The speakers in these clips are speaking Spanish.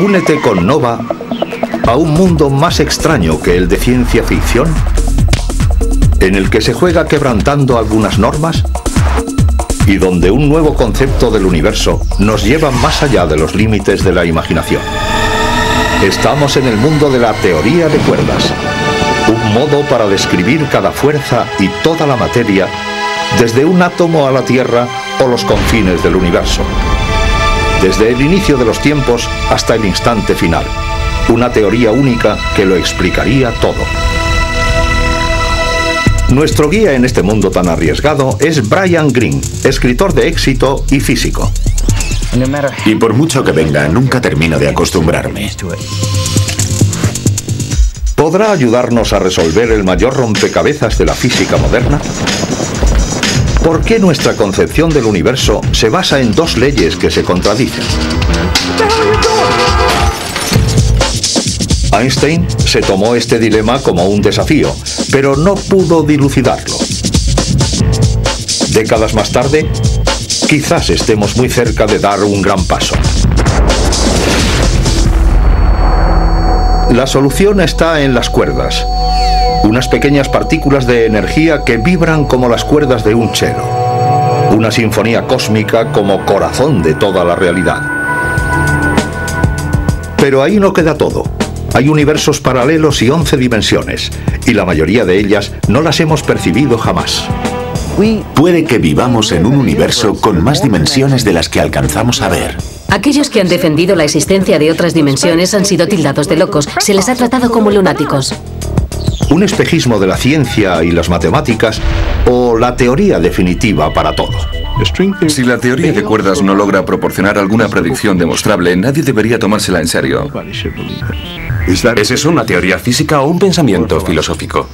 Únete con Nova a un mundo más extraño que el de ciencia ficción, en el que se juega quebrantando algunas normas y donde un nuevo concepto del universo nos lleva más allá de los límites de la imaginación. Estamos en el mundo de la teoría de cuerdas, un modo para describir cada fuerza y toda la materia, desde un átomo a la Tierra o los confines del universo. Desde el inicio de los tiempos hasta el instante final. Una teoría única que lo explicaría todo. Nuestro guía en este mundo tan arriesgado es Brian Greene, escritor de éxito y físico. Y por mucho que venga, nunca termino de acostumbrarme. ¿Podrá ayudarnos a resolver el mayor rompecabezas de la física moderna? ¿Por qué nuestra concepción del universo se basa en dos leyes que se contradicen? Einstein se tomó este dilema como un desafío, pero no pudo dilucidarlo. Décadas más tarde, quizás estemos muy cerca de dar un gran paso. La solución está en las cuerdas, unas pequeñas partículas de energía que vibran como las cuerdas de un cello, una sinfonía cósmica como corazón de toda la realidad. Pero ahí no queda todo. Hay universos paralelos y 11 dimensiones, y la mayoría de ellas no las hemos percibido jamás. Puede que vivamos en un universo con más dimensiones de las que alcanzamos a ver. Aquellos que han defendido la existencia de otras dimensiones han sido tildados de locos. Se les ha tratado como lunáticos. Un espejismo de la ciencia y las matemáticas, o la teoría definitiva para todo. Si la teoría de cuerdas no logra proporcionar alguna predicción demostrable, nadie debería tomársela en serio. ¿Es eso una teoría física o un pensamiento filosófico?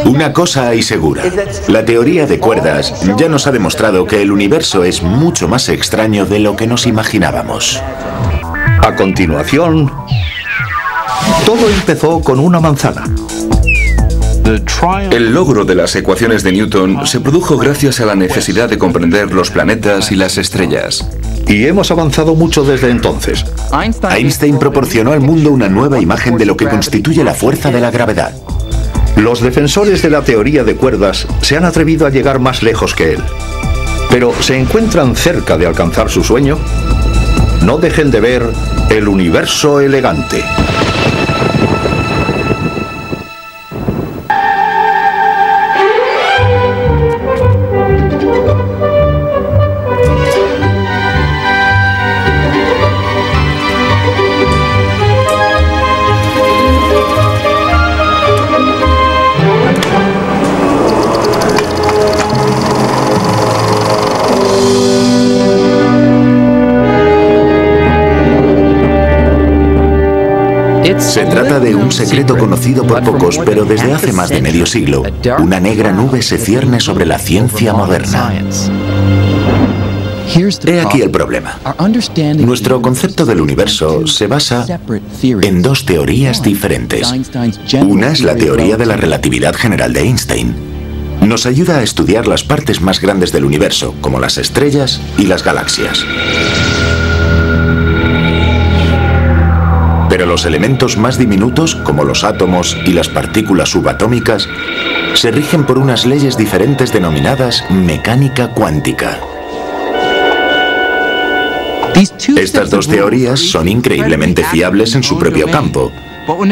Una cosa hay segura. La teoría de cuerdas ya nos ha demostrado que el universo es mucho más extraño de lo que nos imaginábamos. A continuación, todo empezó con una manzana. El logro de las ecuaciones de Newton se produjo gracias a la necesidad de comprender los planetas y las estrellas. Y hemos avanzado mucho desde entonces. Einstein proporcionó al mundo una nueva imagen de lo que constituye la fuerza de la gravedad. Los defensores de la teoría de cuerdas se han atrevido a llegar más lejos que él. Pero ¿se encuentran cerca de alcanzar su sueño? No dejen de ver el universo elegante. Se trata de un secreto conocido por pocos, pero desde hace más de medio siglo, una negra nube se cierne sobre la ciencia moderna. He aquí el problema. Nuestro concepto del universo se basa en dos teorías diferentes. Una es la teoría de la relatividad general de Einstein. Nos ayuda a estudiar las partes más grandes del universo, como las estrellas y las galaxias. Pero los elementos más diminutos, como los átomos y las partículas subatómicas, se rigen por unas leyes diferentes denominadas mecánica cuántica. Estas dos teorías son increíblemente fiables en su propio campo,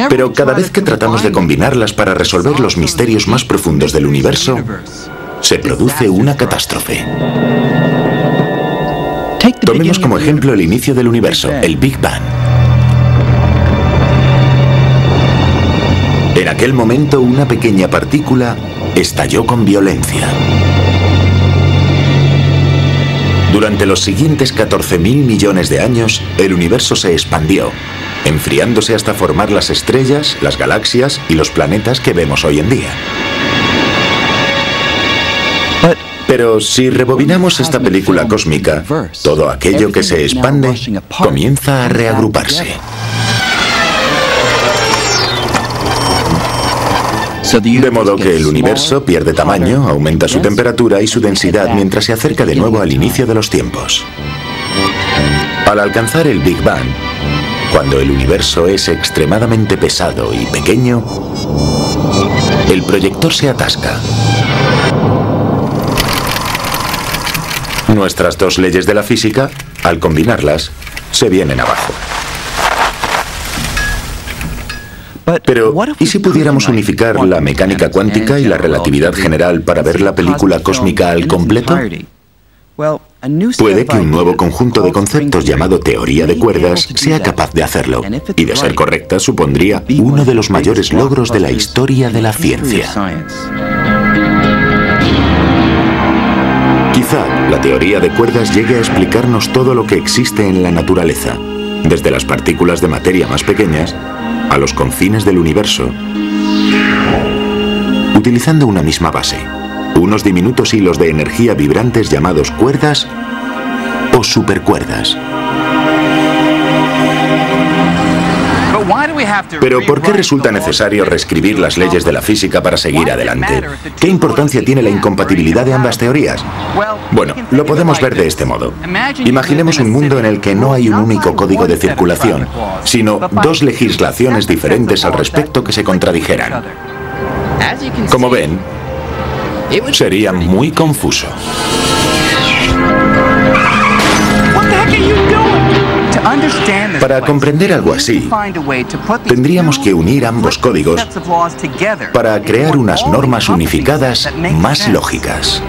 pero cada vez que tratamos de combinarlas para resolver los misterios más profundos del universo, se produce una catástrofe. Tomemos como ejemplo el inicio del universo, el Big Bang. En aquel momento, una pequeña partícula estalló con violencia. Durante los siguientes 14.000 millones de años, el universo se expandió, enfriándose hasta formar las estrellas, las galaxias y los planetas que vemos hoy en día. Pero si rebobinamos esta película cósmica, todo aquello que se expande comienza a reagruparse. De modo que el universo pierde tamaño, aumenta su temperatura y su densidad mientras se acerca de nuevo al inicio de los tiempos. Al alcanzar el Big Bang, Cuando el universo es extremadamente pesado y pequeño, el proyector se atasca. Nuestras dos leyes de la física, al combinarlas, se vienen abajo. Pero, ¿y si pudiéramos unificar la mecánica cuántica y la relatividad general para ver la película cósmica al completo? Puede que un nuevo conjunto de conceptos llamado teoría de cuerdas sea capaz de hacerlo, y de ser correcta supondría uno de los mayores logros de la historia de la ciencia. Quizá la teoría de cuerdas llegue a explicarnos todo lo que existe en la naturaleza, desde las partículas de materia más pequeñas a los confines del universo, utilizando una misma base, unos diminutos hilos de energía vibrantes llamados cuerdas o supercuerdas. Pero ¿por qué resulta necesario reescribir las leyes de la física para seguir adelante? ¿Qué importancia tiene la incompatibilidad de ambas teorías? Bueno, lo podemos ver de este modo. Imaginemos un mundo en el que no hay un único código de circulación, sino dos legislaciones diferentes al respecto que se contradijeran. Como ven, sería muy confuso. Para comprender algo así, tendríamos que unir ambos códigos para crear unas normas unificadas más lógicas.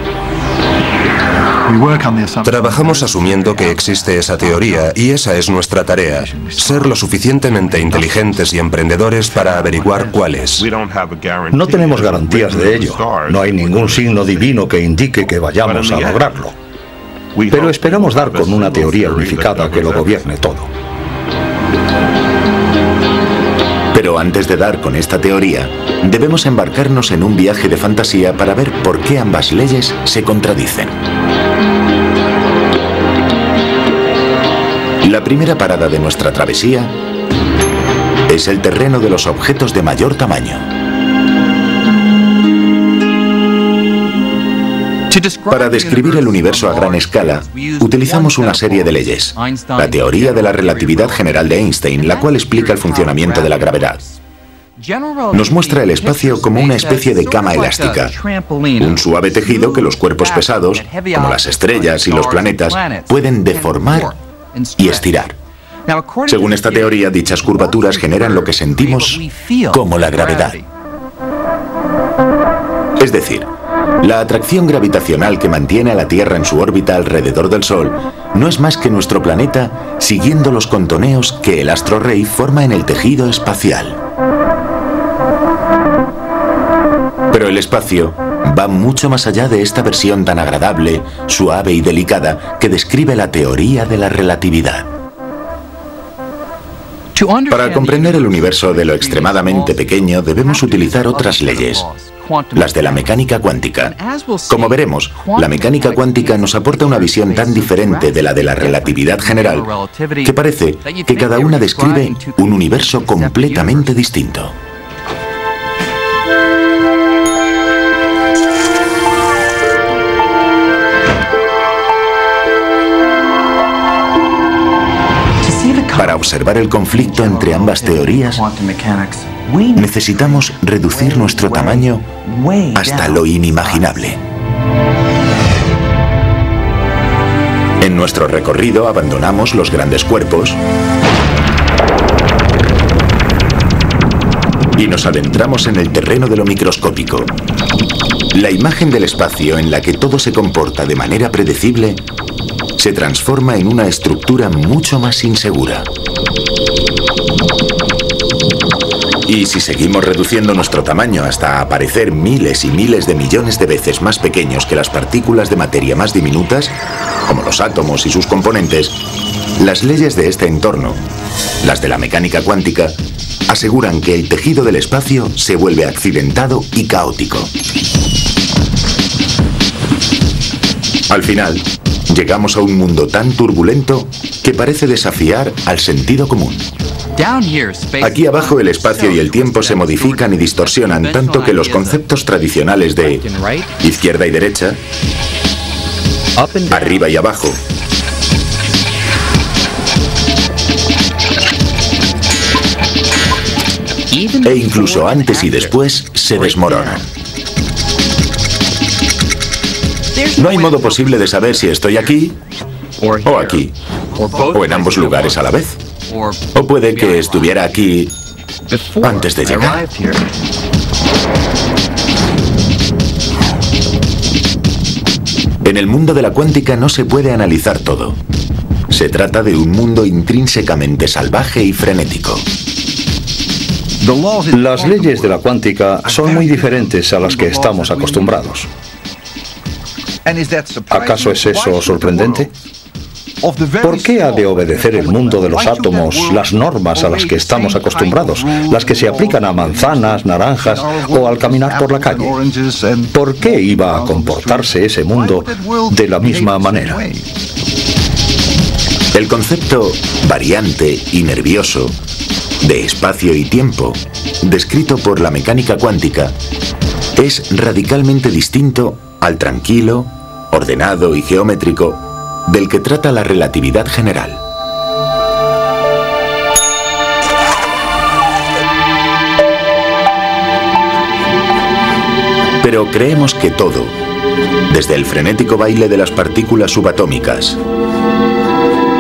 Trabajamos asumiendo que existe esa teoría y esa es nuestra tarea, ser lo suficientemente inteligentes y emprendedores para averiguar cuál es. No tenemos garantías de ello. No hay ningún signo divino que indique que vayamos a lograrlo. Pero esperamos dar con una teoría unificada que lo gobierne todo. Pero antes de dar con esta teoría, debemos embarcarnos en un viaje de fantasía para ver por qué ambas leyes se contradicen. La primera parada de nuestra travesía es el terreno de los objetos de mayor tamaño. Para describir el universo a gran escala, utilizamos una serie de leyes. La teoría de la relatividad general de Einstein, la cual explica el funcionamiento de la gravedad. Nos muestra el espacio como una especie de cama elástica, un suave tejido que los cuerpos pesados, como las estrellas y los planetas, pueden deformar y estirar. Según esta teoría, dichas curvaturas generan lo que sentimos como la gravedad. Es decir, la atracción gravitacional que mantiene a la Tierra en su órbita alrededor del Sol no es más que nuestro planeta siguiendo los contoneos que el astro rey forma en el tejido espacial. Pero el espacio va mucho más allá de esta versión tan agradable, suave y delicada que describe la teoría de la relatividad. Para comprender el universo de lo extremadamente pequeño debemos utilizar otras leyes, las de la mecánica cuántica. Como veremos, la mecánica cuántica nos aporta una visión tan diferente de la relatividad general que parece que cada una describe un universo completamente distinto. Para observar el conflicto entre ambas teorías, necesitamos reducir nuestro tamaño hasta lo inimaginable. En nuestro recorrido abandonamos los grandes cuerpos y nos adentramos en el terreno de lo microscópico. La imagen del espacio en la que todo se comporta de manera predecible se transforma en una estructura mucho más insegura. Y si seguimos reduciendo nuestro tamaño hasta aparecer miles y miles de millones de veces más pequeños que las partículas de materia más diminutas, como los átomos y sus componentes, las leyes de este entorno, las de la mecánica cuántica, aseguran que el tejido del espacio se vuelve accidentado y caótico. Al final, llegamos a un mundo tan turbulento que parece desafiar al sentido común. Aquí abajo el espacio y el tiempo se modifican y distorsionan tanto que los conceptos tradicionales de izquierda y derecha, arriba y abajo, e incluso antes y después se desmoronan. No hay modo posible de saber si estoy aquí o aquí, o en ambos lugares a la vez. O puede que estuviera aquí antes de llegar. En el mundo de la cuántica no se puede analizar todo. Se trata de un mundo intrínsecamente salvaje y frenético. Las leyes de la cuántica son muy diferentes a las que estamos acostumbrados. ¿Acaso es eso sorprendente? ¿Por qué ha de obedecer el mundo de los átomos las normas a las que estamos acostumbrados, las que se aplican a manzanas, naranjas o al caminar por la calle? ¿Por qué iba a comportarse ese mundo de la misma manera? El concepto variante y nervioso de espacio y tiempo, descrito por la mecánica cuántica, es radicalmente distinto al tranquilo, ordenado y geométrico del que trata la relatividad general. Pero creemos que todo, desde el frenético baile de las partículas subatómicas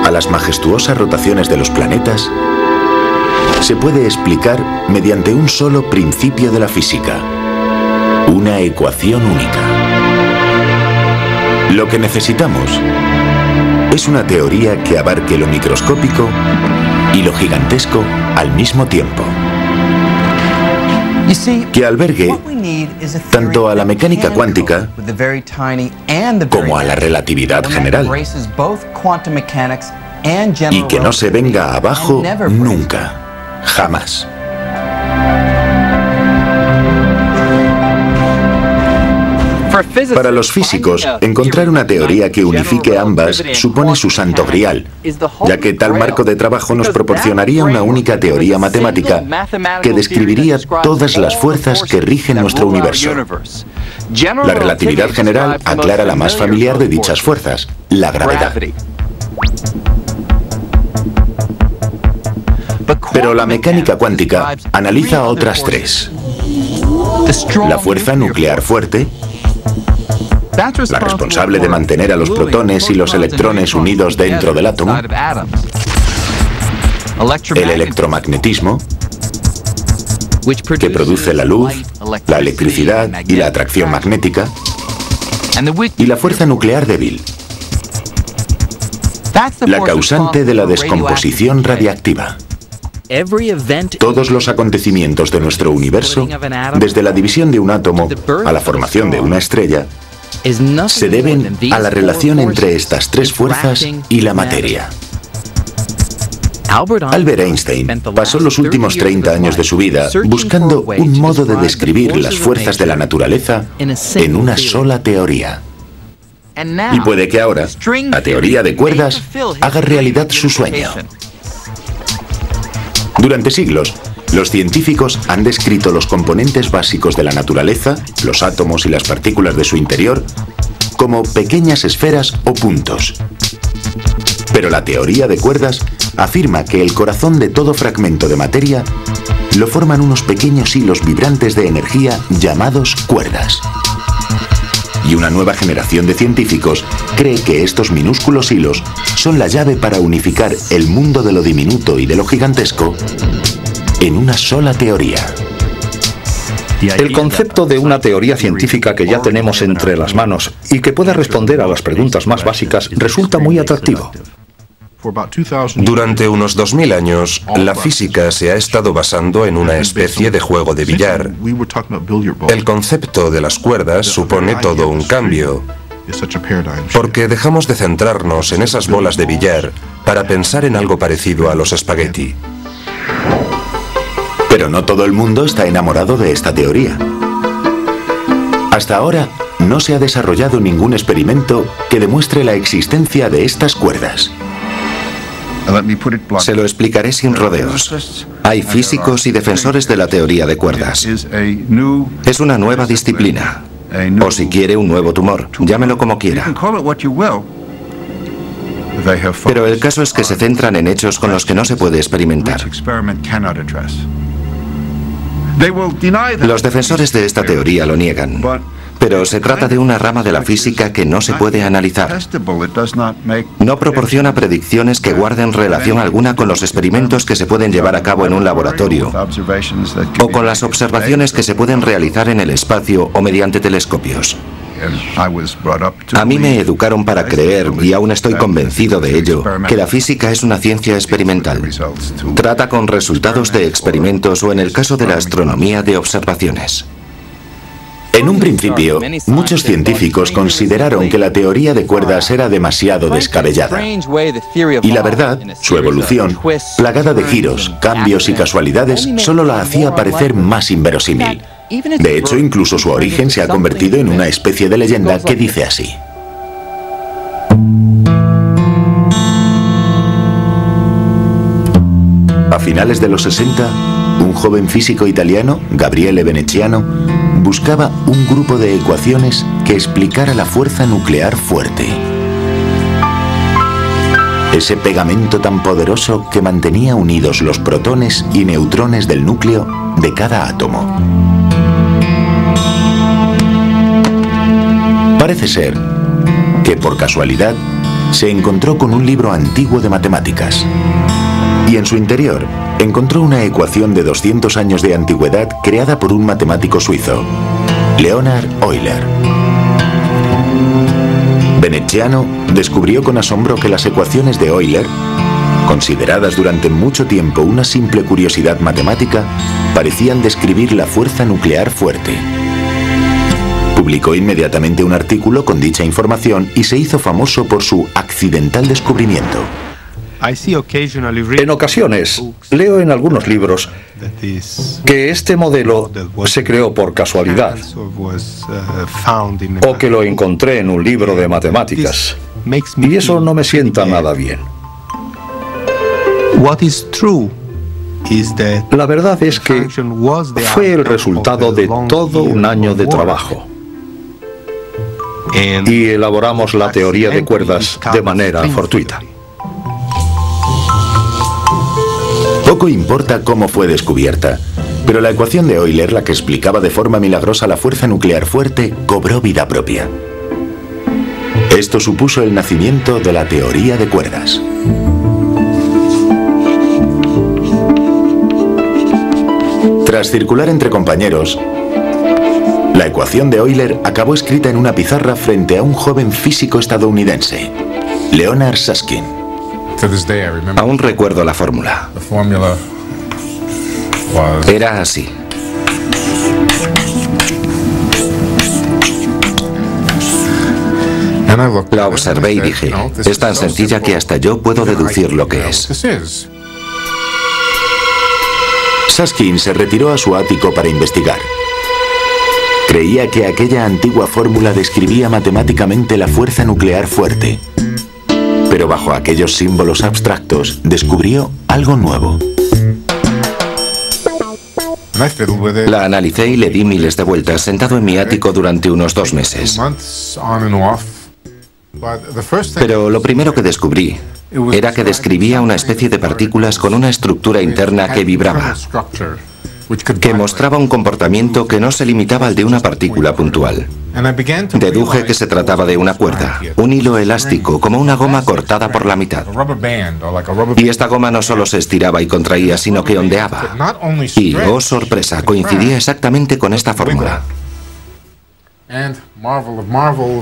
a las majestuosas rotaciones de los planetas, se puede explicar mediante un solo principio de la física, una ecuación única. Lo que necesitamos es una teoría que abarque lo microscópico y lo gigantesco al mismo tiempo. Que albergue tanto a la mecánica cuántica como a la relatividad general. Y que no se venga abajo nunca, jamás. Para los físicos, encontrar una teoría que unifique ambas supone su santo grial, ya que tal marco de trabajo nos proporcionaría una única teoría matemática que describiría todas las fuerzas que rigen nuestro universo. La relatividad general aclara la más familiar de dichas fuerzas, la gravedad. Pero la mecánica cuántica analiza otras tres. La fuerza nuclear fuerte, la responsable de mantener a los protones y los electrones unidos dentro del átomo, el electromagnetismo, que produce la luz, la electricidad y la atracción magnética, y la fuerza nuclear débil, la causante de la descomposición radiactiva. Todos los acontecimientos de nuestro universo, desde la división de un átomo a la formación de una estrella, se deben a la relación entre estas tres fuerzas y la materia. Albert Einstein pasó los últimos 30 años de su vida buscando un modo de describir las fuerzas de la naturaleza en una sola teoría. Y puede que ahora la teoría de cuerdas haga realidad su sueño. Durante siglos, los científicos han descrito los componentes básicos de la naturaleza, los átomos y las partículas de su interior, como pequeñas esferas o puntos. Pero la teoría de cuerdas afirma que el corazón de todo fragmento de materia lo forman unos pequeños hilos vibrantes de energía llamados cuerdas. Y una nueva generación de científicos cree que estos minúsculos hilos son la llave para unificar el mundo de lo diminuto y de lo gigantesco en una sola teoría. El concepto de una teoría científica que ya tenemos entre las manos y que pueda responder a las preguntas más básicas resulta muy atractivo. Durante unos 2000 años, la física se ha estado basando en una especie de juego de billar. El concepto de las cuerdas supone todo un cambio, porque dejamos de centrarnos en esas bolas de billar para pensar en algo parecido a los espagueti. Pero no todo el mundo está enamorado de esta teoría. Hasta ahora, no se ha desarrollado ningún experimento que demuestre la existencia de estas cuerdas. Se lo explicaré sin rodeos. Hay físicos y defensores de la teoría de cuerdas. Es una nueva disciplina. O si quiere, un nuevo tumor. Llámelo como quiera. Pero el caso es que se centran en hechos con los que no se puede experimentar. Los defensores de esta teoría lo niegan, pero se trata de una rama de la física que no se puede analizar. No proporciona predicciones que guarden relación alguna con los experimentos que se pueden llevar a cabo en un laboratorio o con las observaciones que se pueden realizar en el espacio o mediante telescopios. A mí me educaron para creer, y aún estoy convencido de ello, que la física es una ciencia experimental. Trata con resultados de experimentos o, en el caso de la astronomía, de observaciones. En un principio, muchos científicos consideraron que la teoría de cuerdas era demasiado descabellada. Y la verdad, su evolución, plagada de giros, cambios y casualidades, solo la hacía parecer más inverosímil. De hecho, incluso su origen se ha convertido en una especie de leyenda que dice así. A finales de los 60, un joven físico italiano, Gabriele Veneziano, buscaba un grupo de ecuaciones que explicara la fuerza nuclear fuerte. Ese pegamento tan poderoso que mantenía unidos los protones y neutrones del núcleo de cada átomo. Parece ser que, por casualidad, se encontró con un libro antiguo de matemáticas. Y en su interior encontró una ecuación de 200 años de antigüedad creada por un matemático suizo, Leonhard Euler. Veneziano descubrió con asombro que las ecuaciones de Euler, consideradas durante mucho tiempo una simple curiosidad matemática, parecían describir la fuerza nuclear fuerte. Publicó inmediatamente un artículo con dicha información y se hizo famoso por su accidental descubrimiento. En ocasiones, leo en algunos libros que este modelo se creó por casualidad o que lo encontré en un libro de matemáticas, y eso no me sienta nada bien. La verdad es que fue el resultado de todo un año de trabajo, y elaboramos la teoría de cuerdas de manera fortuita. Poco importa cómo fue descubierta, pero la ecuación de Euler, la que explicaba de forma milagrosa la fuerza nuclear fuerte, cobró vida propia. Esto supuso el nacimiento de la teoría de cuerdas. Tras circular entre compañeros, la ecuación de Euler acabó escrita en una pizarra frente a un joven físico estadounidense, Leonard Susskind. Aún recuerdo la fórmula. Era así. La observé y dije, es tan sencilla que hasta yo puedo deducir lo que es. Susskind se retiró a su ático para investigar. Creía que aquella antigua fórmula describía matemáticamente la fuerza nuclear fuerte. Pero bajo aquellos símbolos abstractos descubrió algo nuevo. La analicé y le di miles de vueltas sentado en mi ático durante unos 2 meses. Pero lo primero que descubrí era que describía una especie de partículas con una estructura interna que vibraba, que mostraba un comportamiento que no se limitaba al de una partícula puntual. Deduje que se trataba de una cuerda, un hilo elástico, como una goma cortada por la mitad. Y esta goma no solo se estiraba y contraía, sino que ondeaba. Y, oh sorpresa, coincidía exactamente con esta fórmula.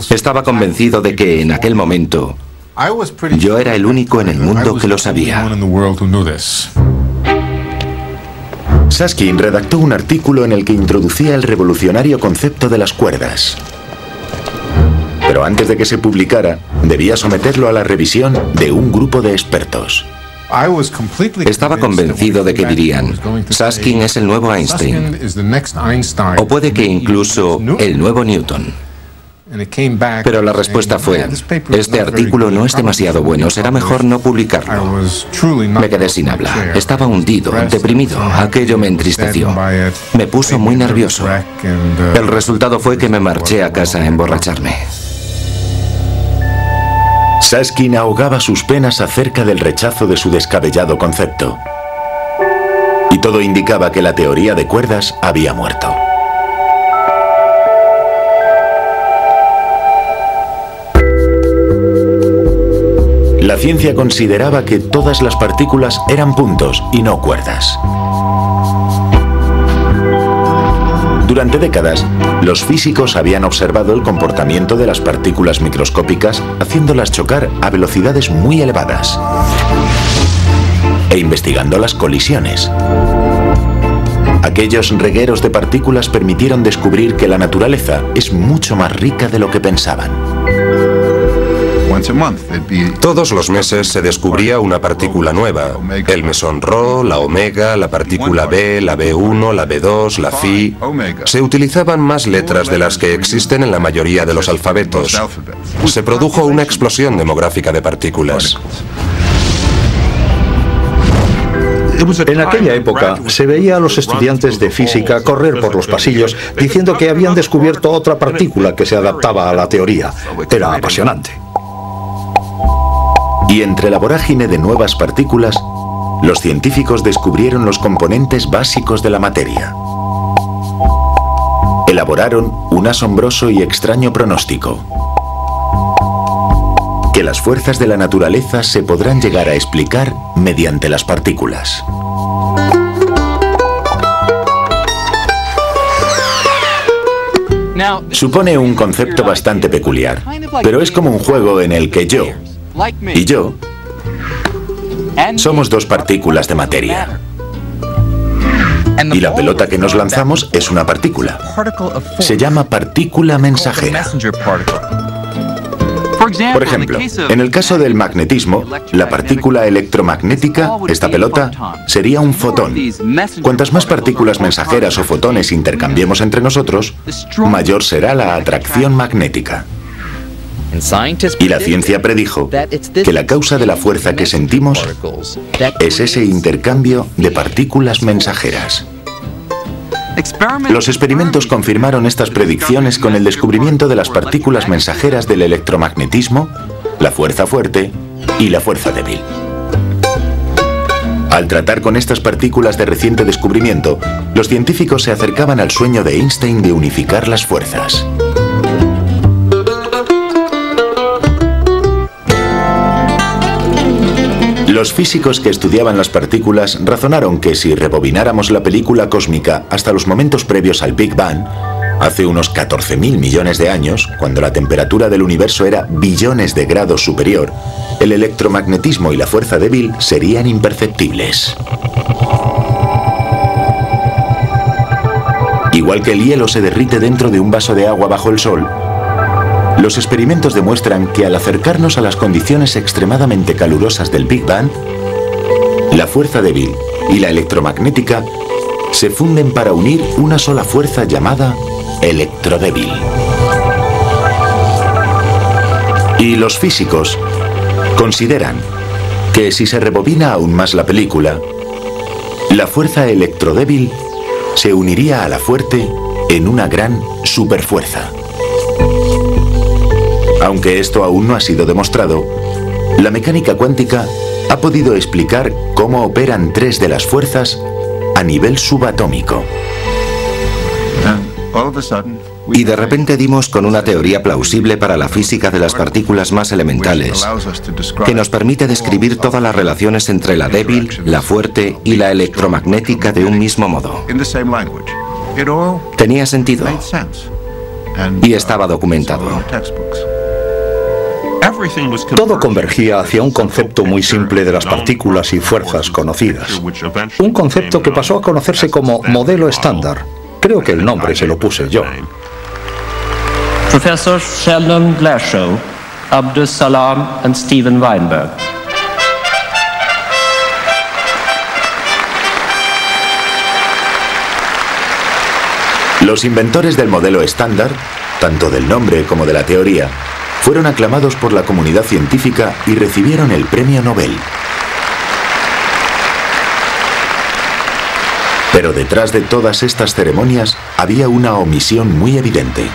Estaba convencido de que en aquel momento yo era el único en el mundo que lo sabía. Susskind redactó un artículo en el que introducía el revolucionario concepto de las cuerdas. Pero antes de que se publicara, debía someterlo a la revisión de un grupo de expertos. Estaba convencido de que dirían, Susskind es el nuevo Einstein, o puede que incluso el nuevo Newton. Pero la respuesta fue, este artículo no es demasiado bueno, será mejor no publicarlo. Me quedé sin habla, estaba hundido, deprimido, aquello me entristeció, me puso muy nervioso. El resultado fue que me marché a casa a emborracharme. Susskind ahogaba sus penas acerca del rechazo de su descabellado concepto. Y y todo indicaba que la teoría de cuerdas había muerto. La ciencia consideraba que todas las partículas eran puntos y no cuerdas. Durante décadas, los físicos habían observado el comportamiento de las partículas microscópicas haciéndolas chocar a velocidades muy elevadas e investigando las colisiones. Aquellos regueros de partículas permitieron descubrir que la naturaleza es mucho más rica de lo que pensaban. Todos los meses se descubría una partícula nueva. El mesón Rho, la omega, la partícula B, la B1, la B2, la Phi. Se utilizaban más letras de las que existen en la mayoría de los alfabetos. Se produjo una explosión demográfica de partículas. En aquella época se veía a los estudiantes de física correr por los pasillos diciendo que habían descubierto otra partícula que se adaptaba a la teoría. Era apasionante. Y entre la vorágine de nuevas partículas, los científicos descubrieron los componentes básicos de la materia. Elaboraron un asombroso y extraño pronóstico: que las fuerzas de la naturaleza se podrán llegar a explicar mediante las partículas. Supone un concepto bastante peculiar, pero es como un juego en el que yo y yo somos dos partículas de materia. Y la pelota que nos lanzamos es una partícula. Se llama partícula mensajera. Por ejemplo, en el caso del magnetismo, la partícula electromagnética, esta pelota, sería un fotón. Cuantas más partículas mensajeras o fotones intercambiemos entre nosotros, mayor será la atracción magnética. Y la ciencia predijo que la causa de la fuerza que sentimos es ese intercambio de partículas mensajeras. Los experimentos confirmaron estas predicciones con el descubrimiento de las partículas mensajeras del electromagnetismo, la fuerza fuerte y la fuerza débil. Al tratar con estas partículas de reciente descubrimiento, los científicos se acercaban al sueño de Einstein de unificar las fuerzas. Los físicos que estudiaban las partículas razonaron que si rebobináramos la película cósmica hasta los momentos previos al Big Bang, hace unos 14.000 millones de años, cuando la temperatura del universo era billones de grados superior, el electromagnetismo y la fuerza débil serían imperceptibles. Igual que el hielo se derrite dentro de un vaso de agua bajo el sol, los experimentos demuestran que al acercarnos a las condiciones extremadamente calurosas del Big Bang, la fuerza débil y la electromagnética se funden para unir una sola fuerza llamada electrodébil. Y los físicos consideran que si se rebobina aún más la película, la fuerza electrodébil se uniría a la fuerte en una gran superfuerza. Aunque esto aún no ha sido demostrado, la mecánica cuántica ha podido explicar cómo operan tres de las fuerzas a nivel subatómico. Y de repente dimos con una teoría plausible para la física de las partículas más elementales, que nos permite describir todas las relaciones entre la débil, la fuerte y la electromagnética de un mismo modo. Tenía sentido y estaba documentado. Todo convergía hacia un concepto muy simple de las partículas y fuerzas conocidas. Un concepto que pasó a conocerse como modelo estándar. Creo que el nombre se lo puse yo. Professor Sheldon Glashow, Abdus Salam and Steven Weinberg. Los inventores del modelo estándar, tanto del nombre como de la teoría, fueron aclamados por la comunidad científica y recibieron el premio Nobel. Pero detrás de todas estas ceremonias había una omisión muy evidente.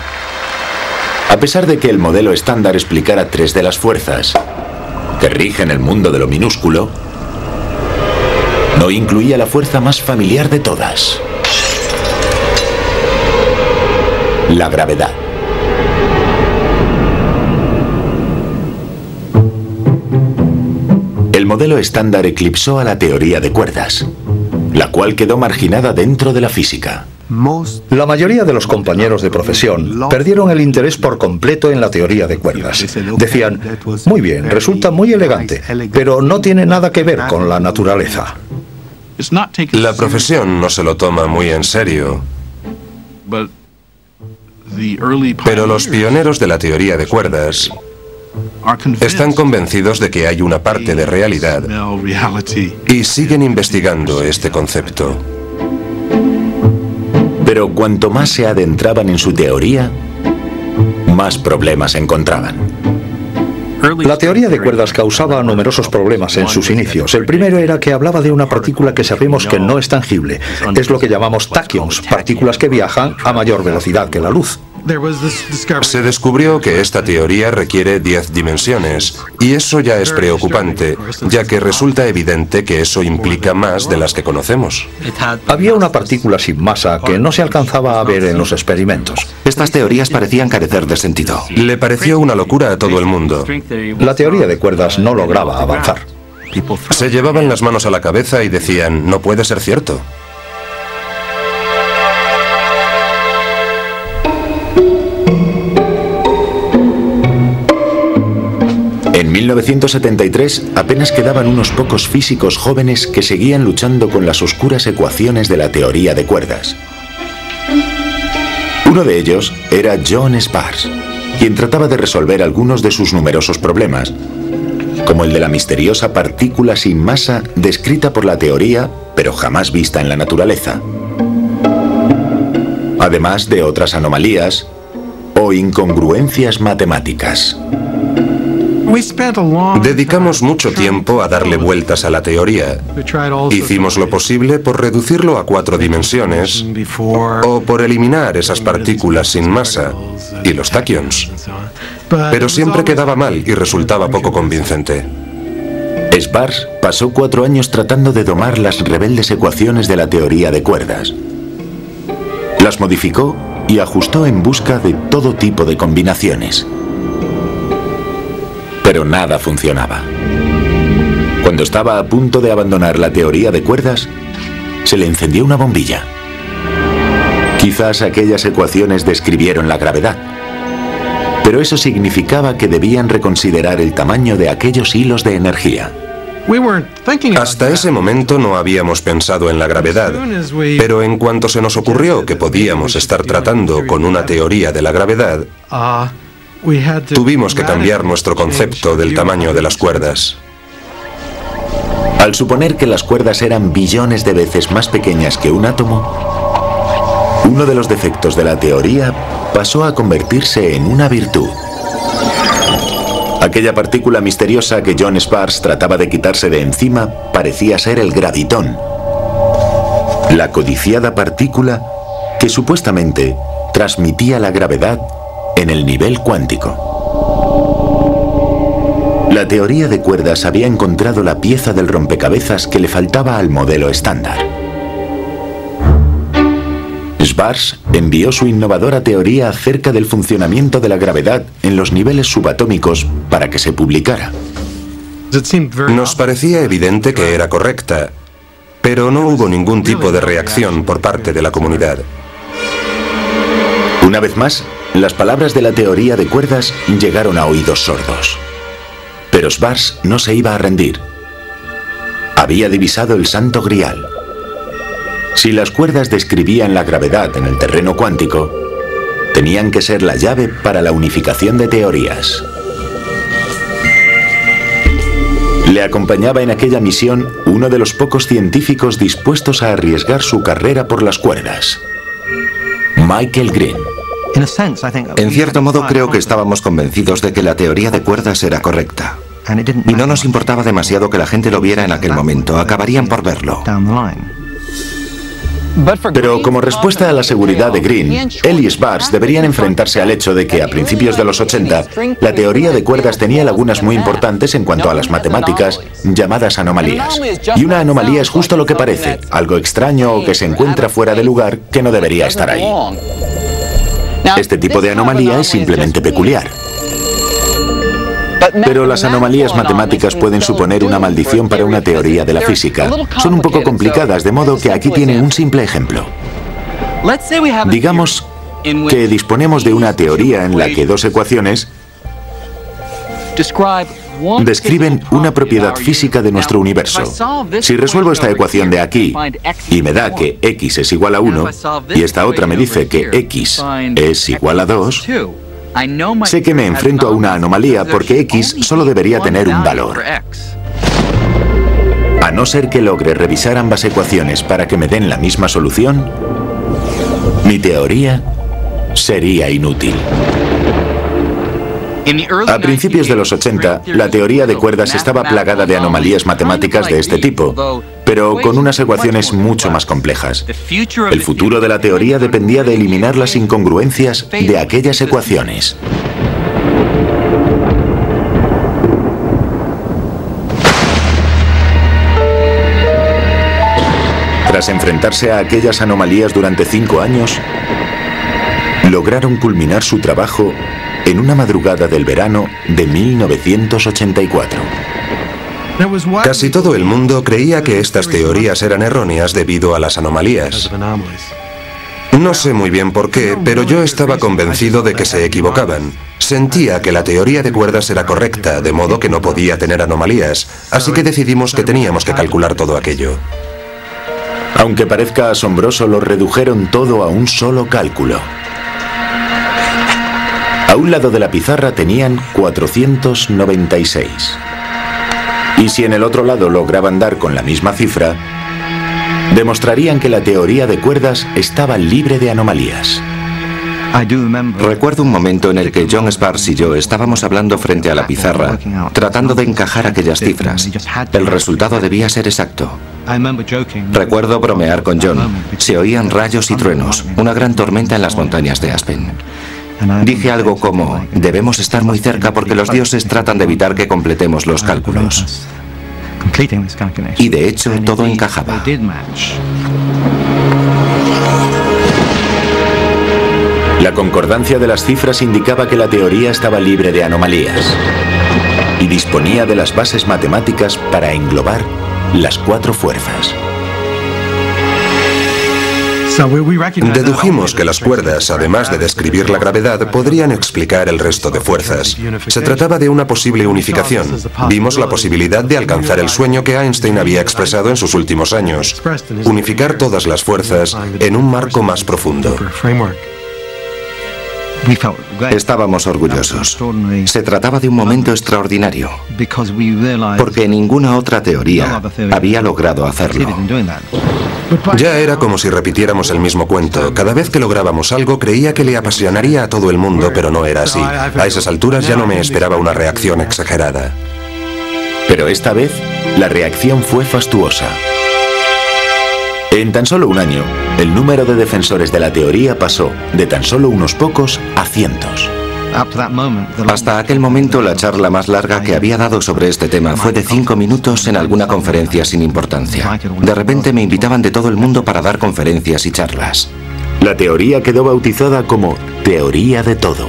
A pesar de que el modelo estándar explicara tres de las fuerzas que rigen el mundo de lo minúsculo, No incluía la fuerza más familiar de todas: la gravedad. El modelo estándar eclipsó a la teoría de cuerdas, la cual quedó marginada dentro de la física. La mayoría de los compañeros de profesión perdieron el interés por completo en la teoría de cuerdas. Decían, muy bien, resulta muy elegante, pero no tiene nada que ver con la naturaleza. La profesión no se lo toma muy en serio, pero los pioneros de la teoría de cuerdas están convencidos de que hay una parte de realidad y siguen investigando este concepto. Pero cuanto más se adentraban en su teoría, más problemas encontraban. La teoría de cuerdas causaba numerosos problemas en sus inicios. El primero era que hablaba de una partícula que sabemos que no es tangible. Es lo que llamamos taquions, partículas que viajan a mayor velocidad que la luz. Se descubrió que esta teoría requiere 10 dimensiones, y eso ya es preocupante, ya que resulta evidente que eso implica más de las que conocemos. Había una partícula sin masa que no se alcanzaba a ver en los experimentos. Estas teorías parecían carecer de sentido. Le pareció una locura a todo el mundo. La teoría de cuerdas no lograba avanzar. Se llevaban las manos a la cabeza y decían, no puede ser cierto. En 1973 apenas quedaban unos pocos físicos jóvenes que seguían luchando con las oscuras ecuaciones de la teoría de cuerdas. Uno de ellos era John Sparks, quien trataba de resolver algunos de sus numerosos problemas, como el de la misteriosa partícula sin masa descrita por la teoría, pero jamás vista en la naturaleza, además de otras anomalías o incongruencias matemáticas. Dedicamos mucho tiempo a darle vueltas a la teoría. Hicimos lo posible por reducirlo a 4 dimensiones o por eliminar esas partículas sin masa y los taquions. Pero siempre quedaba mal y resultaba poco convincente. Sparks pasó 4 años tratando de domar las rebeldes ecuaciones de la teoría de cuerdas. Las modificó y ajustó en busca de todo tipo de combinaciones. Pero nada funcionaba. Cuando estaba a punto de abandonar la teoría de cuerdas, se le encendió una bombilla. Quizás aquellas ecuaciones describieron la gravedad, pero eso significaba que debían reconsiderar el tamaño de aquellos hilos de energía. Hasta ese momento no habíamos pensado en la gravedad, pero en cuanto se nos ocurrió que podíamos estar tratando con una teoría de la gravedad, tuvimos que cambiar nuestro concepto del tamaño de las cuerdas. Al suponer que las cuerdas eran billones de veces más pequeñas que un átomo, uno de los defectos de la teoría pasó a convertirse en una virtud. Aquella partícula misteriosa que John Sparks trataba de quitarse de encima parecía ser el gravitón, la codiciada partícula que supuestamente transmitía la gravedad en el nivel cuántico. La teoría de cuerdas había encontrado la pieza del rompecabezas que le faltaba al modelo estándar. Sparks envió su innovadora teoría acerca del funcionamiento de la gravedad en los niveles subatómicos para que se publicara. Nos parecía evidente que era correcta, pero no hubo ningún tipo de reacción por parte de la comunidad. Una vez más, las palabras de la teoría de cuerdas llegaron a oídos sordos. Pero Sparks no se iba a rendir. Había divisado el santo grial. Si las cuerdas describían la gravedad en el terreno cuántico, tenían que ser la llave para la unificación de teorías. Le acompañaba en aquella misión uno de los pocos científicos dispuestos a arriesgar su carrera por las cuerdas: Michael Green. En cierto modo creo que estábamos convencidos de que la teoría de cuerdas era correcta. Y no nos importaba demasiado que la gente lo viera en aquel momento, acabarían por verlo. Pero como respuesta a la seguridad de Green, él y Schwarz deberían enfrentarse al hecho de que a principios de los 80, la teoría de cuerdas tenía lagunas muy importantes en cuanto a las matemáticas, llamadas anomalías. Y una anomalía es justo lo que parece, algo extraño o que se encuentra fuera de lugar que no debería estar ahí. Este tipo de anomalía es simplemente peculiar. Pero las anomalías matemáticas pueden suponer una maldición para una teoría de la física. Son un poco complicadas, de modo que aquí tiene un simple ejemplo. Digamos que disponemos de una teoría en la que dos ecuaciones describen una propiedad física de nuestro universo. Si resuelvo esta ecuación de aquí y me da que x es igual a 1 y esta otra me dice que x es igual a 2, sé que me enfrento a una anomalía porque x solo debería tener un valor. A no ser que logre revisar ambas ecuaciones para que me den la misma solución, mi teoría sería inútil. A principios de los 80, la teoría de cuerdas estaba plagada de anomalías matemáticas de este tipo, pero con unas ecuaciones mucho más complejas. El futuro de la teoría dependía de eliminar las incongruencias de aquellas ecuaciones. Tras enfrentarse a aquellas anomalías durante 5 años, lograron culminar su trabajo en una madrugada del verano de 1984. Casi todo el mundo creía que estas teorías eran erróneas debido a las anomalías. No sé muy bien por qué, pero yo estaba convencido de que se equivocaban. Sentía que la teoría de cuerdas era correcta, de modo que no podía tener anomalías, así que decidimos que teníamos que calcular todo aquello. Aunque parezca asombroso, lo redujeron todo a un solo cálculo. A un lado de la pizarra tenían 496. Y si en el otro lado lograban dar con la misma cifra, demostrarían que la teoría de cuerdas estaba libre de anomalías. Recuerdo un momento en el que John Schwarz y yo estábamos hablando frente a la pizarra, tratando de encajar aquellas cifras. El resultado debía ser exacto. Recuerdo bromear con John. Se oían rayos y truenos, una gran tormenta en las montañas de Aspen. Dije algo como, debemos estar muy cerca porque los dioses tratan de evitar que completemos los cálculos. Y de hecho, todo encajaba. La concordancia de las cifras indicaba que la teoría estaba libre de anomalías y disponía de las bases matemáticas para englobar las 4 fuerzas. Dedujimos que las cuerdas, además de describir la gravedad, podrían explicar el resto de fuerzas. Se trataba de una posible unificación. Vimos la posibilidad de alcanzar el sueño que Einstein había expresado en sus últimos años: unificar todas las fuerzas en un marco más profundo. Estábamos orgullosos. Se trataba de un momento extraordinario, porque ninguna otra teoría había logrado hacerlo. Ya era como si repitiéramos el mismo cuento. Cada vez que lográbamos algo creía que le apasionaría a todo el mundo, pero no era así. A esas alturas ya no me esperaba una reacción exagerada. Pero esta vez, la reacción fue fastuosa. En tan solo un año, el número de defensores de la teoría pasó de tan solo unos pocos a cientos. Hasta aquel momento, la charla más larga que había dado sobre este tema fue de 5 minutos en alguna conferencia sin importancia. De repente me invitaban de todo el mundo para dar conferencias y charlas. La teoría quedó bautizada como teoría de todo.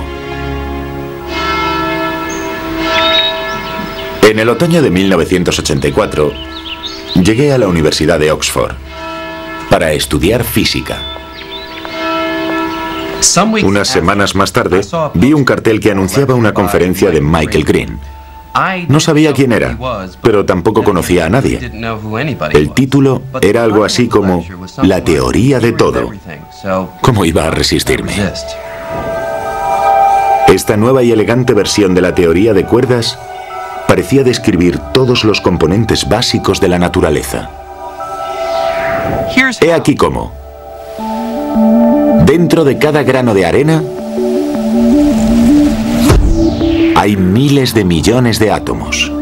En el otoño de 1984, llegué a la Universidad de Oxford para estudiar física. Unas semanas más tarde, vi un cartel que anunciaba una conferencia de Michael Green. No sabía quién era, pero tampoco conocía a nadie. El título era algo así como La teoría de todo. ¿Cómo iba a resistirme? Esta nueva y elegante versión de la teoría de cuerdas parecía describir todos los componentes básicos de la naturaleza. He aquí cómo. Dentro de cada grano de arena hay miles de millones de átomos.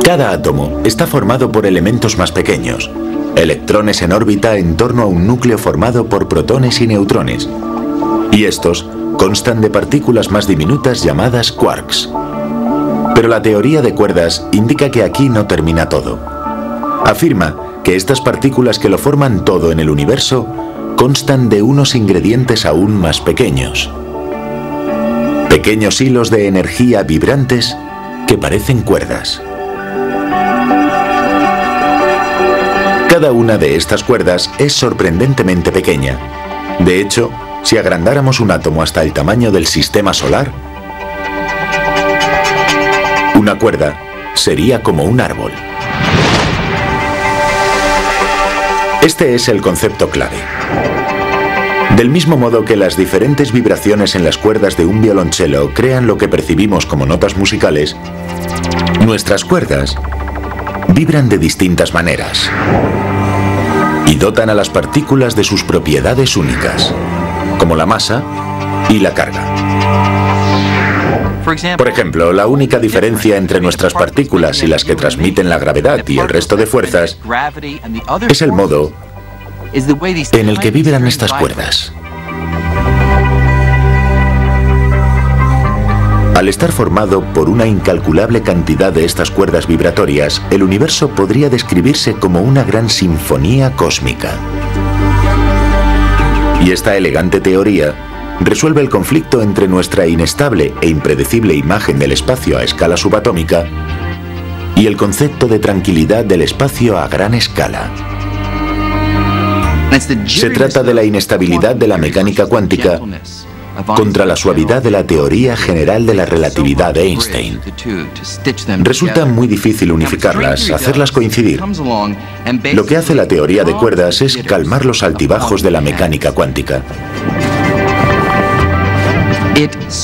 Cada átomo está formado por elementos más pequeños, electrones en órbita en torno a un núcleo formado por protones y neutrones. Y estos constan de partículas más diminutas llamadas quarks. Pero la teoría de cuerdas indica que aquí no termina todo. Afirma que estas partículas que lo forman todo en el universo constan de unos ingredientes aún más pequeños. Pequeños hilos de energía vibrantes que parecen cuerdas. Cada una de estas cuerdas es sorprendentemente pequeña. De hecho, si agrandáramos un átomo hasta el tamaño del sistema solar, una cuerda sería como un árbol. Este es el concepto clave. Del mismo modo que las diferentes vibraciones en las cuerdas de un violonchelo crean lo que percibimos como notas musicales, nuestras cuerdas vibran de distintas maneras y dotan a las partículas de sus propiedades únicas, como la masa y la carga. Por ejemplo, la única diferencia entre nuestras partículas y las que transmiten la gravedad y el resto de fuerzas es el modo en el que vibran estas cuerdas. Al estar formado por una incalculable cantidad de estas cuerdas vibratorias, el universo podría describirse como una gran sinfonía cósmica. Y esta elegante teoría resuelve el conflicto entre nuestra inestable e impredecible imagen del espacio a escala subatómica y el concepto de tranquilidad del espacio a gran escala. Se trata de la inestabilidad de la mecánica cuántica contra la suavidad de la teoría general de la relatividad de Einstein. Resulta muy difícil unificarlas, hacerlas coincidir. Lo que hace la teoría de cuerdas es calmar los altibajos de la mecánica cuántica.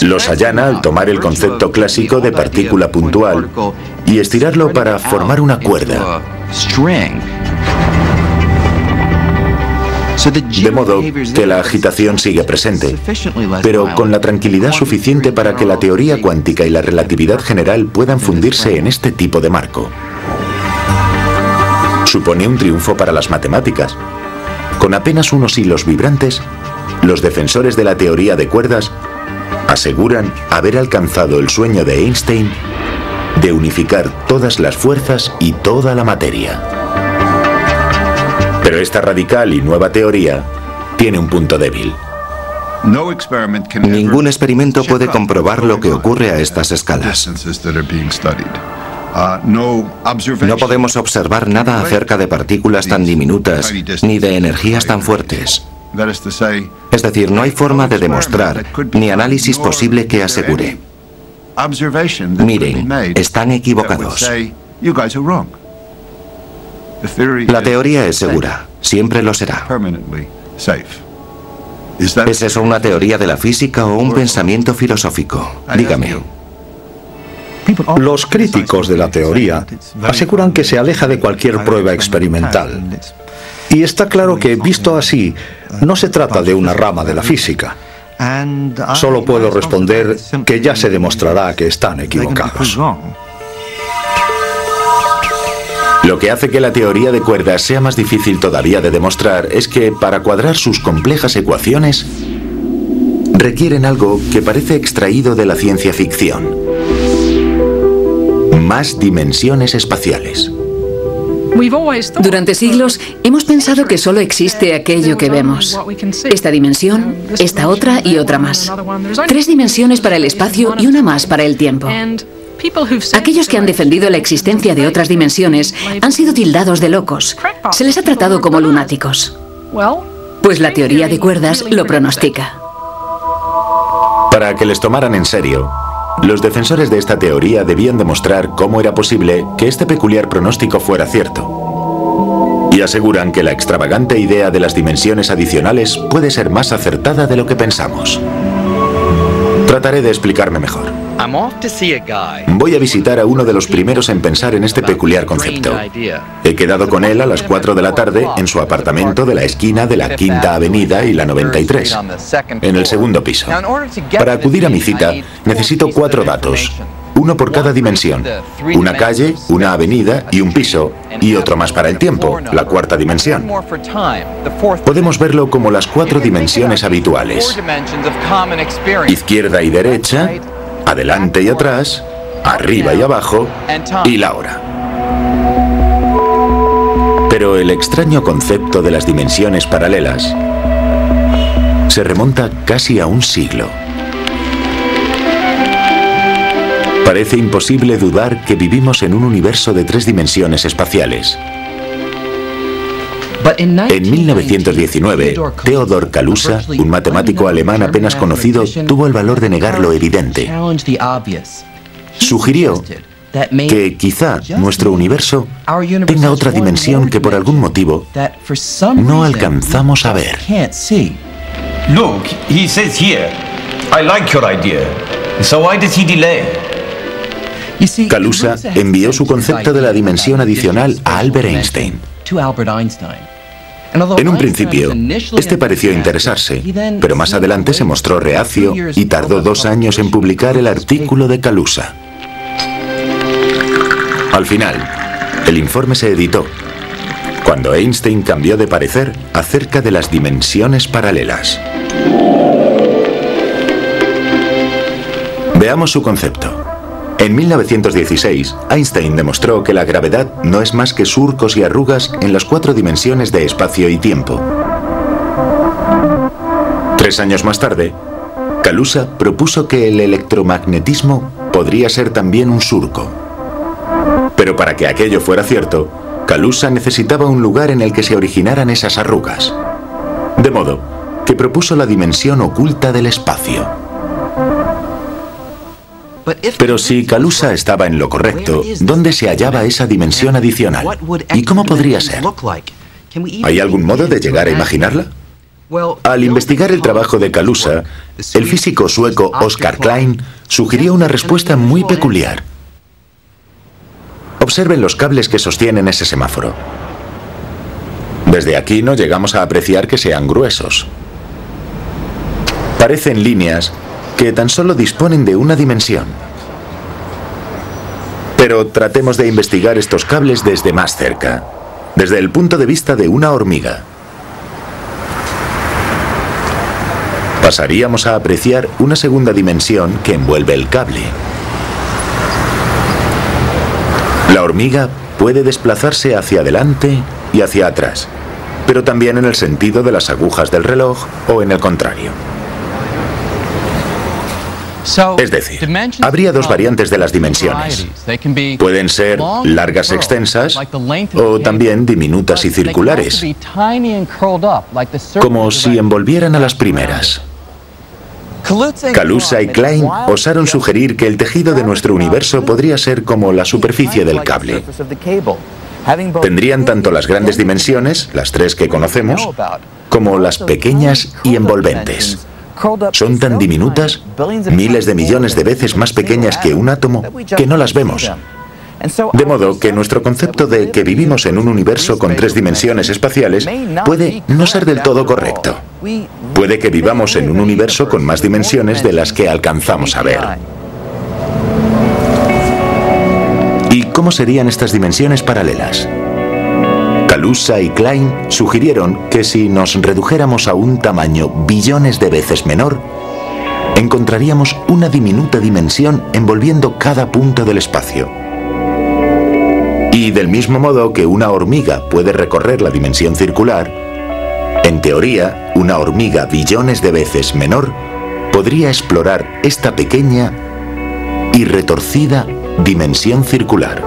Los allana al tomar el concepto clásico de partícula puntual y estirarlo para formar una cuerda. De modo que la agitación sigue presente, pero con la tranquilidad suficiente para que la teoría cuántica y la relatividad general puedan fundirse en este tipo de marco. Supone un triunfo para las matemáticas. Con apenas unos hilos vibrantes, los defensores de la teoría de cuerdas aseguran haber alcanzado el sueño de Einstein de unificar todas las fuerzas y toda la materia. Pero esta radical y nueva teoría tiene un punto débil. Ningún experimento puede comprobar lo que ocurre a estas escalas. No podemos observar nada acerca de partículas tan diminutas ni de energías tan fuertes. Es decir, no hay forma de demostrar ni análisis posible que asegure: miren, están equivocados. La teoría es segura, siempre lo será. ¿Es eso una teoría de la física o un pensamiento filosófico? Dígame. Los críticos de la teoría aseguran que se aleja de cualquier prueba experimental. Y está claro que, visto así, no se trata de una rama de la física. Solo puedo responder que ya se demostrará que están equivocados. Lo que hace que la teoría de cuerdas sea más difícil todavía de demostrar es que, para cuadrar sus complejas ecuaciones, requieren algo que parece extraído de la ciencia ficción: más dimensiones espaciales. Durante siglos hemos pensado que solo existe aquello que vemos. Esta dimensión, esta otra y otra más. 3 dimensiones para el espacio y una más para el tiempo. Aquellos que han defendido la existencia de otras dimensiones han sido tildados de locos. Se les ha tratado como lunáticos. Pues la teoría de cuerdas lo pronostica. Para que les tomaran en serio, los defensores de esta teoría debían demostrar cómo era posible que este peculiar pronóstico fuera cierto. Y aseguran que la extravagante idea de las dimensiones adicionales puede ser más acertada de lo que pensamos. Trataré de explicarme mejor. Voy a visitar a uno de los primeros en pensar en este peculiar concepto. He quedado con él a las 4 de la tarde en su apartamento de la esquina de la Quinta Avenida y la 93, en el segundo piso. Para acudir a mi cita, necesito 4 datos. uno por cada dimensión. Una calle, una avenida y un piso, y otro más para el tiempo, la cuarta dimensión. Podemos verlo como las 4 dimensiones habituales: izquierda y derecha, adelante y atrás, arriba y abajo, y la hora. Pero el extraño concepto de las dimensiones paralelas se remonta casi a un siglo. Parece imposible dudar que vivimos en un universo de 3 dimensiones espaciales. En 1919, Theodor Kaluza, un matemático alemán apenas conocido, tuvo el valor de negar lo evidente. Sugirió que quizá nuestro universo tenga otra dimensión que por algún motivo no alcanzamos a ver. Look, he says here, I like your idea. So why does he delay? Kaluza envió su concepto de la dimensión adicional a Albert Einstein. En un principio, este pareció interesarse, pero más adelante se mostró reacio y tardó 2 años en publicar el artículo de Kaluza. Al final, el informe se editó, cuando Einstein cambió de parecer acerca de las dimensiones paralelas. Veamos su concepto. En 1916, Einstein demostró que la gravedad no es más que surcos y arrugas en las 4 dimensiones de espacio y tiempo. 3 años más tarde, Kaluza propuso que el electromagnetismo podría ser también un surco. Pero para que aquello fuera cierto, Kaluza necesitaba un lugar en el que se originaran esas arrugas. De modo que propuso la dimensión oculta del espacio. Pero si Kaluza estaba en lo correcto, ¿dónde se hallaba esa dimensión adicional? ¿Y cómo podría ser? ¿Hay algún modo de llegar a imaginarla? Al investigar el trabajo de Kaluza, el físico sueco Oscar Klein sugirió una respuesta muy peculiar. Observen los cables que sostienen ese semáforo. Desde aquí no llegamos a apreciar que sean gruesos. Parecen líneas que tan solo disponen de una dimensión. Pero tratemos de investigar estos cables desde más cerca, desde el punto de vista de una hormiga. Pasaríamos a apreciar una segunda dimensión que envuelve el cable. La hormiga puede desplazarse hacia adelante y hacia atrás, pero también en el sentido de las agujas del reloj o en el contrario. Es decir, habría 2 variantes de las dimensiones. Pueden ser largas extensas o también diminutas y circulares, como si envolvieran a las primeras. Kaluza y Klein osaron sugerir que el tejido de nuestro universo podría ser como la superficie del cable. Tendrían tanto las grandes dimensiones, las 3 que conocemos, como las pequeñas y envolventes. Son tan diminutas, miles de millones de veces más pequeñas que un átomo, que no las vemos. De modo que nuestro concepto de que vivimos en un universo con 3 dimensiones espaciales puede no ser del todo correcto. Puede que vivamos en un universo con más dimensiones de las que alcanzamos a ver. ¿Y cómo serían estas dimensiones paralelas? Kaluza y Klein sugirieron que si nos redujéramos a un tamaño billones de veces menor, encontraríamos una diminuta dimensión envolviendo cada punto del espacio. Y del mismo modo que una hormiga puede recorrer la dimensión circular, en teoría, una hormiga billones de veces menor podría explorar esta pequeña y retorcida dimensión circular.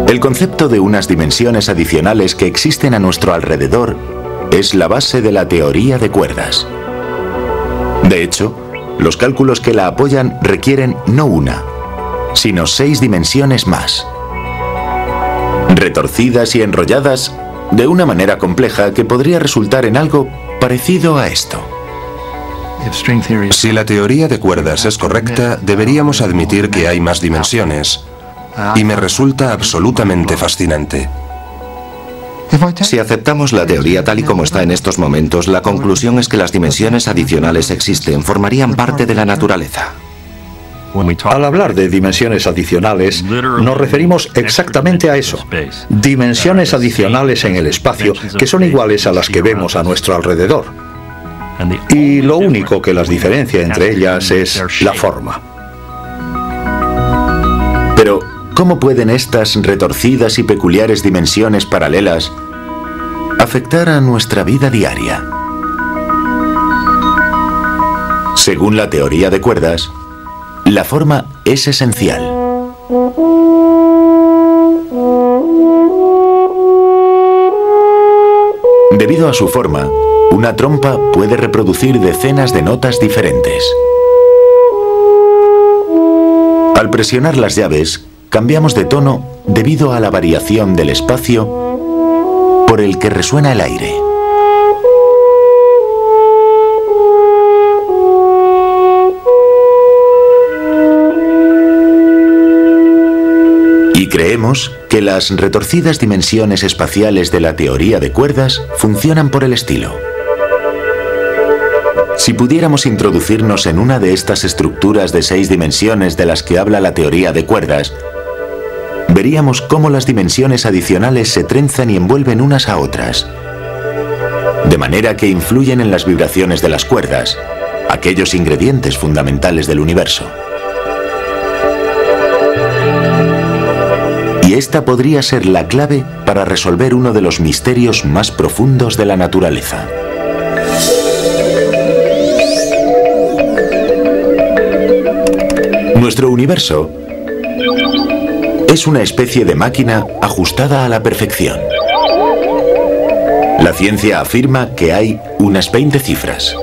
El concepto de unas dimensiones adicionales que existen a nuestro alrededor es la base de la teoría de cuerdas. De hecho, los cálculos que la apoyan requieren no una, sino 6 dimensiones más, retorcidas y enrolladas de una manera compleja que podría resultar en algo parecido a esto. Si la teoría de cuerdas es correcta, deberíamos admitir que hay más dimensiones, y me resulta absolutamente fascinante. Si aceptamos la teoría tal y como está en estos momentos, la conclusión es que las dimensiones adicionales existen, formarían parte de la naturaleza. Al hablar de dimensiones adicionales, nos referimos exactamente a eso. Dimensiones adicionales en el espacio que son iguales a las que vemos a nuestro alrededor. Y lo único que las diferencia entre ellas es la forma. Pero, ¿cómo pueden estas retorcidas y peculiares dimensiones paralelas afectar a nuestra vida diaria? Según la teoría de cuerdas, la forma es esencial. Debido a su forma, una trompa puede reproducir decenas de notas diferentes. Al presionar las llaves, cambiamos de tono debido a la variación del espacio por el que resuena el aire. Y creemos que las retorcidas dimensiones espaciales de la teoría de cuerdas funcionan por el estilo. Si pudiéramos introducirnos en una de estas estructuras de 6 dimensiones de las que habla la teoría de cuerdas, veríamos cómo las dimensiones adicionales se trenzan y envuelven unas a otras, de manera que influyen en las vibraciones de las cuerdas, aquellos ingredientes fundamentales del universo. Y esta podría ser la clave para resolver uno de los misterios más profundos de la naturaleza. Nuestro universo es una especie de máquina ajustada a la perfección. La ciencia afirma que hay unas 20 cifras.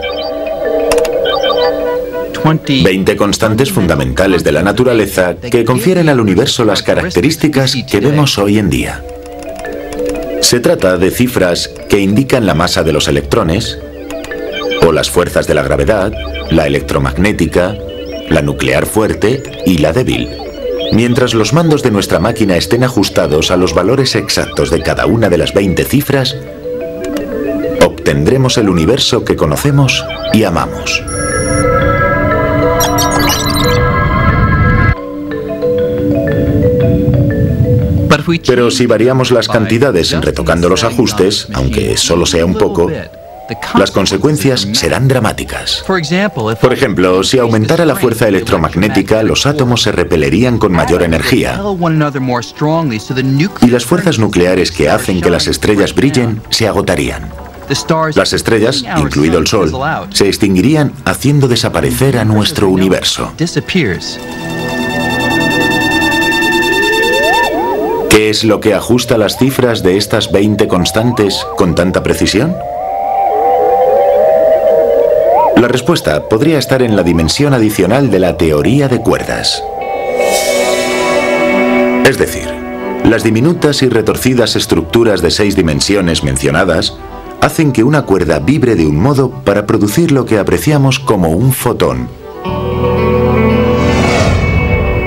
20 constantes fundamentales de la naturaleza que confieren al universo las características que vemos hoy en día. Se trata de cifras que indican la masa de los electrones, o las fuerzas de la gravedad, la electromagnética, la nuclear fuerte y la débil. Mientras los mandos de nuestra máquina estén ajustados a los valores exactos de cada una de las 20 cifras, obtendremos el universo que conocemos y amamos. Pero si variamos las cantidades retocando los ajustes, aunque solo sea un poco, las consecuencias serán dramáticas. Por ejemplo, si aumentara la fuerza electromagnética, los átomos se repelerían con mayor energía. Y las fuerzas nucleares que hacen que las estrellas brillen se agotarían. Las estrellas, incluido el Sol, se extinguirían haciendo desaparecer a nuestro universo. ¿Qué es lo que ajusta las cifras de estas 20 constantes con tanta precisión? La respuesta podría estar en la dimensión adicional de la teoría de cuerdas. Es decir, las diminutas y retorcidas estructuras de 6 dimensiones mencionadas hacen que una cuerda vibre de un modo para producir lo que apreciamos como un fotón,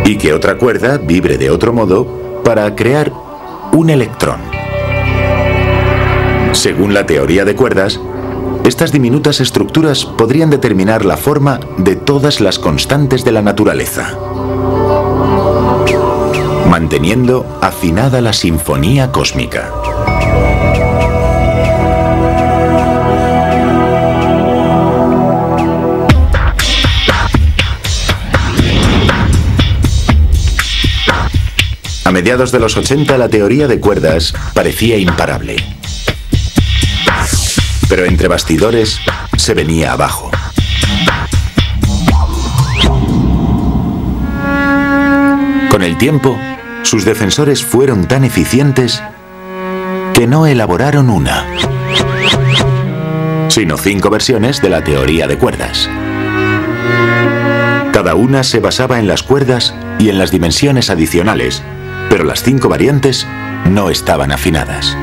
y que otra cuerda vibre de otro modo para crear un electrón. Según la teoría de cuerdas, estas diminutas estructuras podrían determinar la forma de todas las constantes de la naturaleza, manteniendo afinada la sinfonía cósmica. A mediados de los 80 la teoría de cuerdas parecía imparable. Pero entre bastidores se venía abajo. Con el tiempo, sus defensores fueron tan eficientes que no elaboraron una, sino 5 versiones de la teoría de cuerdas. Cada una se basaba en las cuerdas y en las dimensiones adicionales, pero las 5 variantes no estaban afinadas.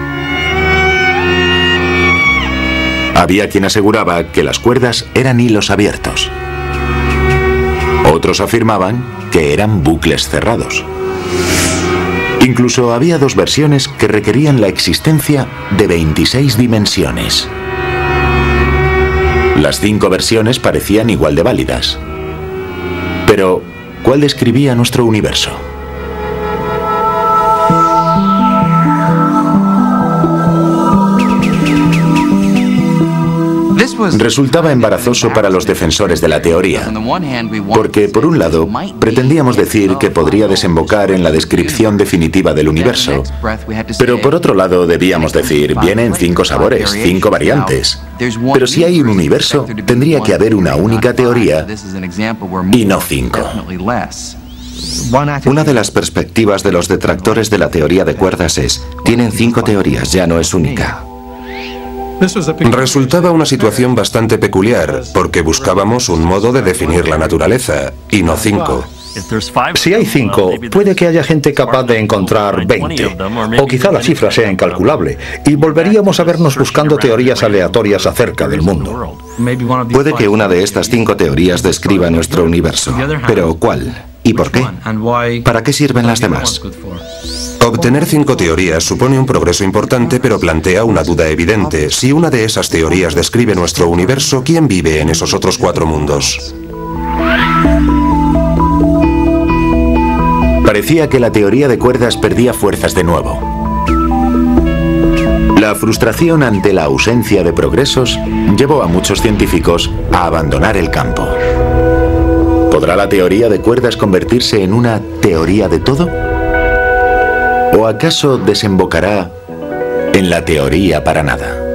Había quien aseguraba que las cuerdas eran hilos abiertos. Otros afirmaban que eran bucles cerrados. Incluso había dos versiones que requerían la existencia de 26 dimensiones. Las 5 versiones parecían igual de válidas. Pero, ¿cuál describía nuestro universo? Resultaba embarazoso para los defensores de la teoría, porque por un lado pretendíamos decir que podría desembocar en la descripción definitiva del universo, pero por otro lado debíamos decir, viene en 5 sabores, 5 variantes. Pero si hay un universo, tendría que haber una única teoría y no 5. Una de las perspectivas de los detractores de la teoría de cuerdas es, tienen 5 teorías, ya no es única. Resultaba una situación bastante peculiar, porque buscábamos un modo de definir la naturaleza, y no 5. Si hay 5, puede que haya gente capaz de encontrar 20, o quizá la cifra sea incalculable, y volveríamos a vernos buscando teorías aleatorias acerca del mundo. Puede que una de estas 5 teorías describa nuestro universo, pero ¿cuál? ¿Y por qué? ¿Para qué sirven las demás? Obtener 5 teorías supone un progreso importante, pero plantea una duda evidente. Si una de esas teorías describe nuestro universo, ¿quién vive en esos otros 4 mundos? Parecía que la teoría de cuerdas perdía fuerzas de nuevo. La frustración ante la ausencia de progresos llevó a muchos científicos a abandonar el campo. ¿Podrá la teoría de cuerdas convertirse en una teoría de todo? ¿O acaso desembocará en la teoría para nada?